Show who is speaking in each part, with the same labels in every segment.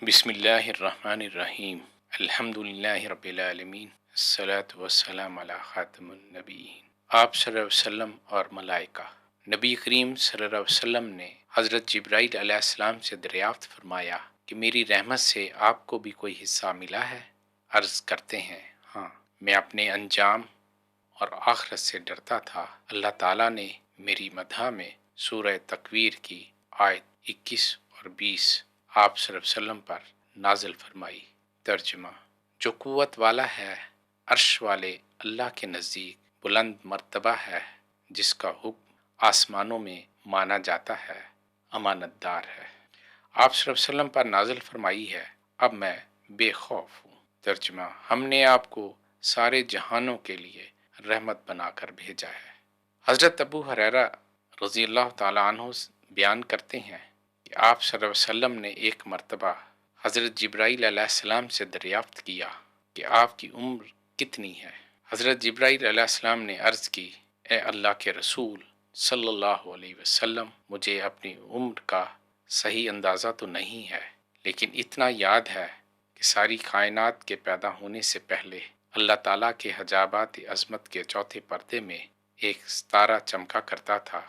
Speaker 1: بسم اللہ الرحمن الرحیم۔ الحمد للہ رب العالمین، الصلاۃ والسلام علی خاتم النبیین۔ آپ صلی اللہ علیہ وسلم اور ملائکہ۔ نبی کریم صلی اللہ علیہ وسلم نے حضرت جبرائیل علیہ السلام سے دریافت فرمایا کہ میری رحمت سے آپ کو بھی کوئی حصہ ملا ہے؟ عرض کرتے ہیں ہاں، میں اپنے انجام اور آخرت سے ڈرتا تھا۔ اللہ تعالیٰ نے میری مدح میں سورہ تکویر کی آیت 21 اور 20 آپ صلی اللہ علیہ وسلم پر نازل فرمائی۔ ترجمہ: جو قوت والا ہے، عرش والے اللہ کے نزدیک بلند مرتبہ ہے، جس کا حکم آسمانوں میں مانا جاتا ہے، امانت دار ہے۔ آپ صلی اللہ علیہ وسلم پر نازل فرمائی ہے، اب میں بے خوف ہوں۔ ترجمہ: ہم نے آپ کو سارے جہانوں کے لیے رحمت بنا کر بھیجا ہے۔ حضرت ابو ہریرہ رضی اللہ تعالیٰ عنہ بیان کرتے ہیں کہ آپ صلی اللہ علیہ وسلم نے ایک مرتبہ حضرت جبرائیل علیہ السلام سے دریافت کیا کہ آپ کی عمر کتنی ہے؟ حضرت جبرائیل علیہ السلام نے عرض کی، اے اللہ کے رسول صلی اللہ علیہ وسلم، مجھے اپنی عمر کا صحیح اندازہ تو نہیں ہے، لیکن اتنا یاد ہے کہ ساری کائنات کے پیدا ہونے سے پہلے اللہ تعالیٰ کے حجابات عظمت کے چوتھے پردے میں ایک ستارہ چمکا کرتا تھا،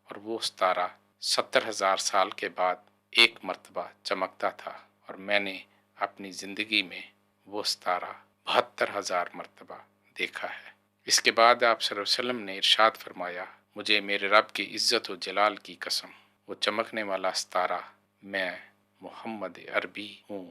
Speaker 1: اور وہ ستارہ 70,000 سال کے بعد ایک مرتبہ چمکتا تھا، اور میں نے اپنی زندگی میں وہ ستارہ 72,000 مرتبہ دیکھا ہے۔ اس کے بعد آپ صلی اللہ علیہ وسلم نے ارشاد فرمایا، مجھے میرے رب کی عزت و جلال کی قسم، وہ چمکنے والا ستارہ میں محمد عربی ہوں